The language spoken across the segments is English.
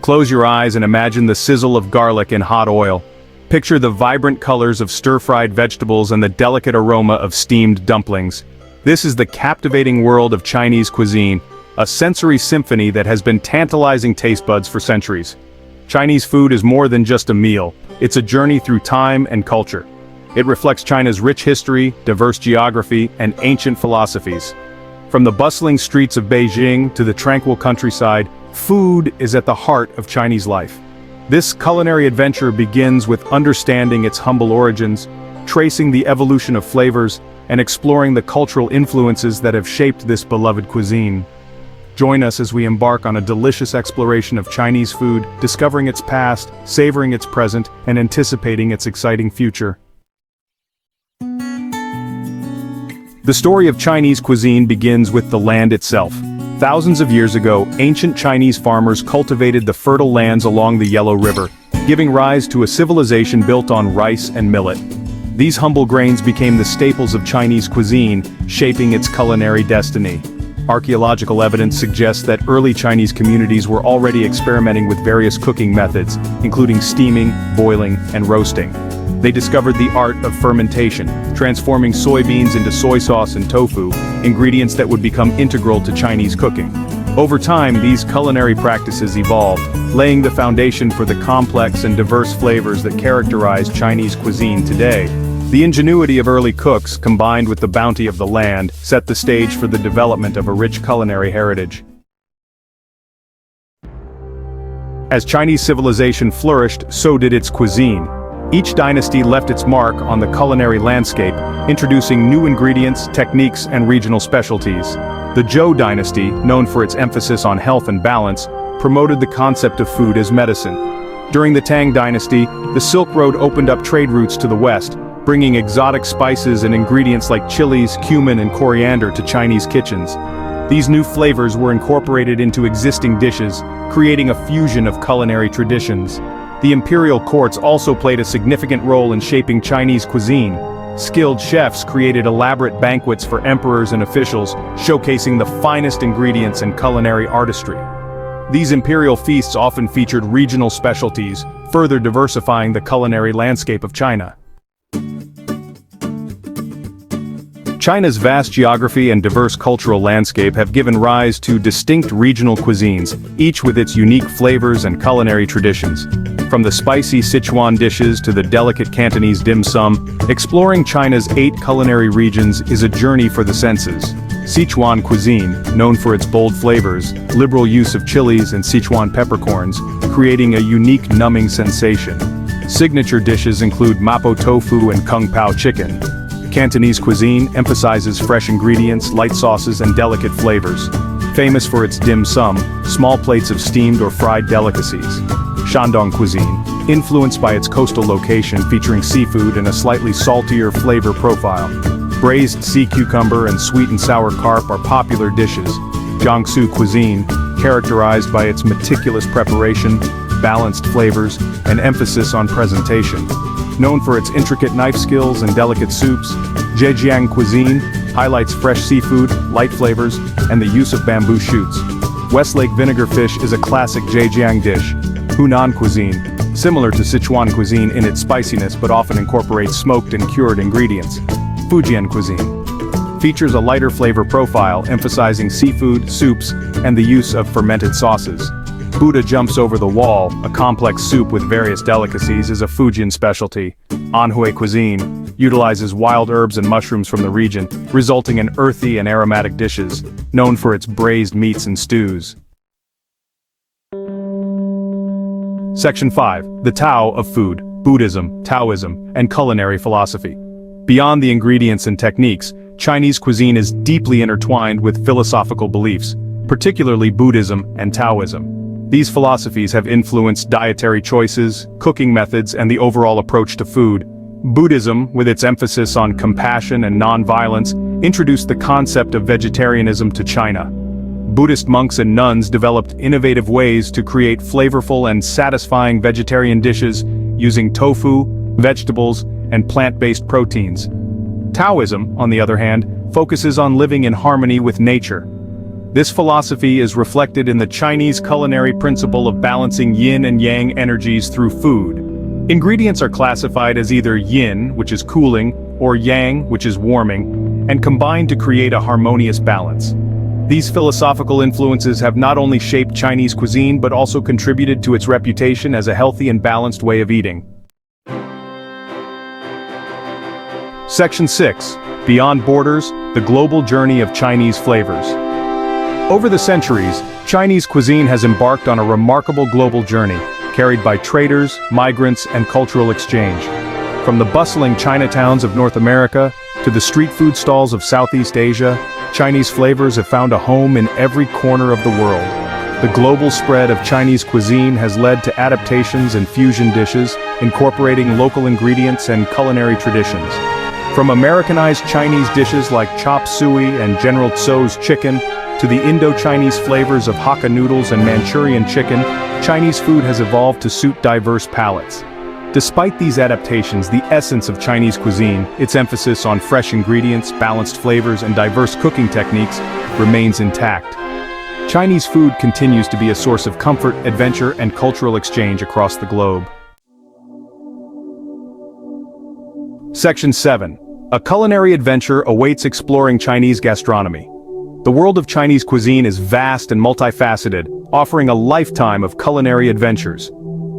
Close your eyes and imagine the sizzle of garlic in hot oil. Picture the vibrant colors of stir-fried vegetables and the delicate aroma of steamed dumplings. This is the captivating world of Chinese cuisine, a sensory symphony that has been tantalizing taste buds for centuries. Chinese food is more than just a meal, it's a journey through time and culture. It reflects China's rich history, diverse geography, and ancient philosophies. From the bustling streets of Beijing to the tranquil countryside, food is at the heart of Chinese life. This culinary adventure begins with understanding its humble origins, tracing the evolution of flavors, and exploring the cultural influences that have shaped this beloved cuisine. Join us as we embark on a delicious exploration of Chinese food, discovering its past, savoring its present, and anticipating its exciting future. The story of Chinese cuisine begins with the land itself. Thousands of years ago, ancient Chinese farmers cultivated the fertile lands along the Yellow River, giving rise to a civilization built on rice and millet. These humble grains became the staples of Chinese cuisine, shaping its culinary destiny. Archaeological evidence suggests that early Chinese communities were already experimenting with various cooking methods, including steaming, boiling, and roasting. They discovered the art of fermentation, transforming soybeans into soy sauce and tofu, ingredients that would become integral to Chinese cooking. Over time, these culinary practices evolved, laying the foundation for the complex and diverse flavors that characterize Chinese cuisine today. The ingenuity of early cooks, combined with the bounty of the land, set the stage for the development of a rich culinary heritage. As Chinese civilization flourished, so did its cuisine. Each dynasty left its mark on the culinary landscape, introducing new ingredients, techniques, and regional specialties. The Zhou dynasty, known for its emphasis on health and balance, promoted the concept of food as medicine. During the Tang dynasty, the Silk Road opened up trade routes to the west, bringing exotic spices and ingredients like chilies, cumin, and coriander to Chinese kitchens. These new flavors were incorporated into existing dishes, creating a fusion of culinary traditions. The imperial courts also played a significant role in shaping Chinese cuisine. Skilled chefs created elaborate banquets for emperors and officials, showcasing the finest ingredients and culinary artistry. These imperial feasts often featured regional specialties, further diversifying the culinary landscape of China. China's vast geography and diverse cultural landscape have given rise to distinct regional cuisines, each with its unique flavors and culinary traditions. From the spicy Sichuan dishes to the delicate Cantonese dim sum, exploring China's 8 culinary regions is a journey for the senses. Sichuan cuisine, known for its bold flavors, liberal use of chilies and Sichuan peppercorns, creating a unique numbing sensation. Signature dishes include mapo tofu and kung pao chicken. Cantonese cuisine emphasizes fresh ingredients, light sauces, and delicate flavors. Famous for its dim sum, small plates of steamed or fried delicacies. Shandong cuisine, influenced by its coastal location featuring seafood and a slightly saltier flavor profile. Braised sea cucumber and sweet and sour carp are popular dishes. Jiangsu cuisine, characterized by its meticulous preparation, balanced flavors, and emphasis on presentation. Known for its intricate knife skills and delicate soups, Zhejiang cuisine highlights fresh seafood, light flavors, and the use of bamboo shoots. Westlake vinegar fish is a classic Zhejiang dish. Hunan cuisine, similar to Sichuan cuisine in its spiciness but often incorporates smoked and cured ingredients. Fujian cuisine features a lighter flavor profile emphasizing seafood, soups, and the use of fermented sauces. Buddha jumps over the wall, a complex soup with various delicacies, is a Fujian specialty. Anhui cuisine utilizes wild herbs and mushrooms from the region, resulting in earthy and aromatic dishes, known for its braised meats and stews. Section 5. The Tao of Food, Buddhism, Taoism, and Culinary Philosophy. Beyond the ingredients and techniques, Chinese cuisine is deeply intertwined with philosophical beliefs, particularly Buddhism and Taoism. These philosophies have influenced dietary choices, cooking methods, and the overall approach to food. Buddhism, with its emphasis on compassion and non-violence, introduced the concept of vegetarianism to China. Buddhist monks and nuns developed innovative ways to create flavorful and satisfying vegetarian dishes using tofu, vegetables, and plant-based proteins. Taoism, on the other hand, focuses on living in harmony with nature. This philosophy is reflected in the Chinese culinary principle of balancing yin and yang energies through food. Ingredients are classified as either yin, which is cooling, or yang, which is warming, and combined to create a harmonious balance. These philosophical influences have not only shaped Chinese cuisine but also contributed to its reputation as a healthy and balanced way of eating. Section 6. Beyond Borders, the Global Journey of Chinese Flavors. Over the centuries, Chinese cuisine has embarked on a remarkable global journey, carried by traders, migrants, and cultural exchange. From the bustling Chinatowns of North America to the street food stalls of Southeast Asia, Chinese flavors have found a home in every corner of the world. The global spread of Chinese cuisine has led to adaptations and fusion dishes, incorporating local ingredients and culinary traditions. From Americanized Chinese dishes like chop suey and General Tso's chicken, to the Indo-Chinese flavors of Hakka noodles and Manchurian chicken, Chinese food has evolved to suit diverse palates. Despite these adaptations, the essence of Chinese cuisine, its emphasis on fresh ingredients, balanced flavors, and diverse cooking techniques, remains intact. Chinese food continues to be a source of comfort, adventure, and cultural exchange across the globe. Section 7. A culinary adventure awaits exploring Chinese gastronomy. The world of Chinese cuisine is vast and multifaceted, offering a lifetime of culinary adventures.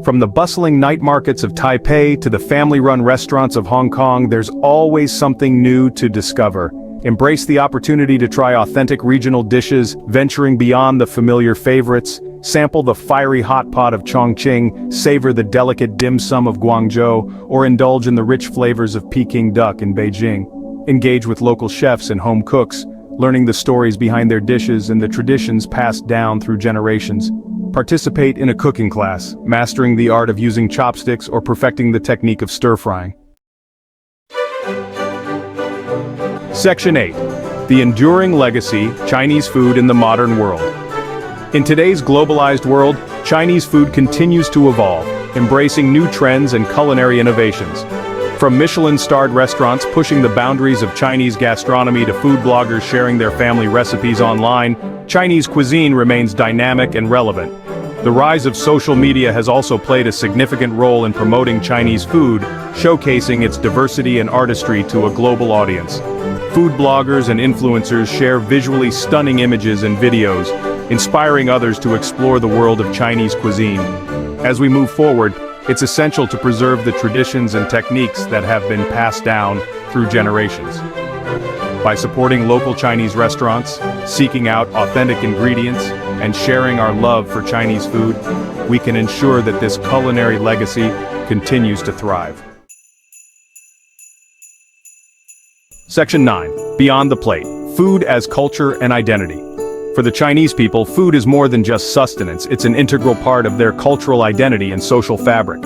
From the bustling night markets of Taipei to the family-run restaurants of Hong Kong, there's always something new to discover. Embrace the opportunity to try authentic regional dishes, venturing beyond the familiar favorites. Sample the fiery hot pot of Chongqing, savor the delicate dim sum of Guangzhou, or indulge in the rich flavors of Peking duck in Beijing. Engage with local chefs and home cooks, learning the stories behind their dishes and the traditions passed down through generations. Participate in a cooking class, mastering the art of using chopsticks or perfecting the technique of stir-frying. Section 8. The Enduring Legacy, Chinese Food in the Modern World. In today's globalized world, Chinese food continues to evolve, embracing new trends and culinary innovations. From Michelin-starred restaurants pushing the boundaries of Chinese gastronomy to food bloggers sharing their family recipes online, Chinese cuisine remains dynamic and relevant. The rise of social media has also played a significant role in promoting Chinese food, showcasing its diversity and artistry to a global audience. Food bloggers and influencers share visually stunning images and videos, inspiring others to explore the world of Chinese cuisine. As we move forward, it's essential to preserve the traditions and techniques that have been passed down through generations. By supporting local Chinese restaurants, seeking out authentic ingredients, and sharing our love for Chinese food, we can ensure that this culinary legacy continues to thrive. Section 9. Beyond the Plate. Food as Culture and Identity. For the Chinese people, food is more than just sustenance, it's an integral part of their cultural identity and social fabric.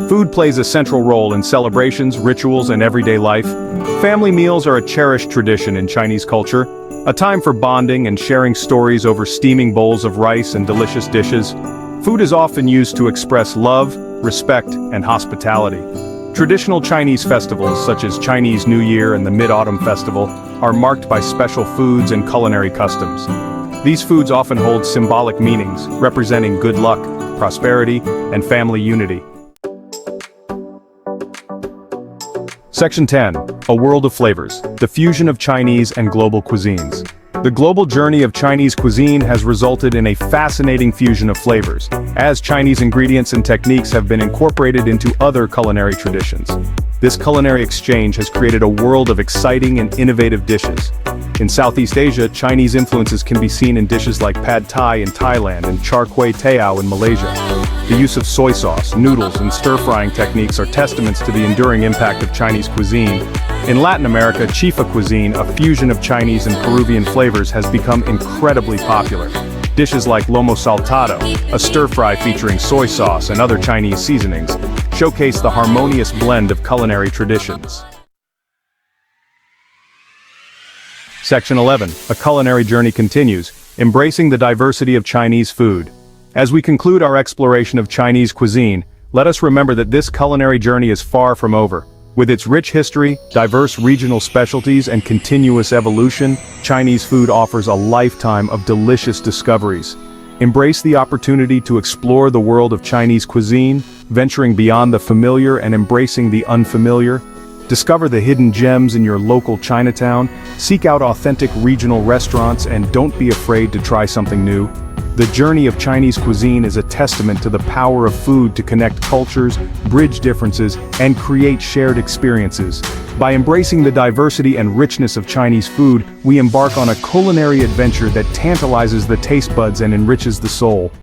Food plays a central role in celebrations, rituals, and everyday life. Family meals are a cherished tradition in Chinese culture, a time for bonding and sharing stories over steaming bowls of rice and delicious dishes. Food is often used to express love, respect, and hospitality. Traditional Chinese festivals such as Chinese New Year and the Mid-Autumn Festival are marked by special foods and culinary customs. These foods often hold symbolic meanings, representing good luck, prosperity, and family unity. Section 10. A World of Flavors. The Fusion of Chinese and Global Cuisines. The global journey of Chinese cuisine has resulted in a fascinating fusion of flavors, as Chinese ingredients and techniques have been incorporated into other culinary traditions. This culinary exchange has created a world of exciting and innovative dishes. In Southeast Asia, Chinese influences can be seen in dishes like pad thai in Thailand and char kway teow in Malaysia. The use of soy sauce, noodles, and stir-frying techniques are testaments to the enduring impact of Chinese cuisine. In Latin America, chifa cuisine, a fusion of Chinese and Peruvian flavors, has become incredibly popular. Dishes like lomo saltado, a stir-fry featuring soy sauce and other Chinese seasonings, showcase the harmonious blend of culinary traditions. Section 11. A Culinary Journey Continues, Embracing the Diversity of Chinese Food. As we conclude our exploration of Chinese cuisine, let us remember that this culinary journey is far from over. With its rich history, diverse regional specialties, and continuous evolution, Chinese food offers a lifetime of delicious discoveries. Embrace the opportunity to explore the world of Chinese cuisine, venturing beyond the familiar and embracing the unfamiliar. Discover the hidden gems in your local Chinatown, seek out authentic regional restaurants, and don't be afraid to try something new. The journey of Chinese cuisine is a testament to the power of food to connect cultures, bridge differences, and create shared experiences. By embracing the diversity and richness of Chinese food, we embark on a culinary adventure that tantalizes the taste buds and enriches the soul.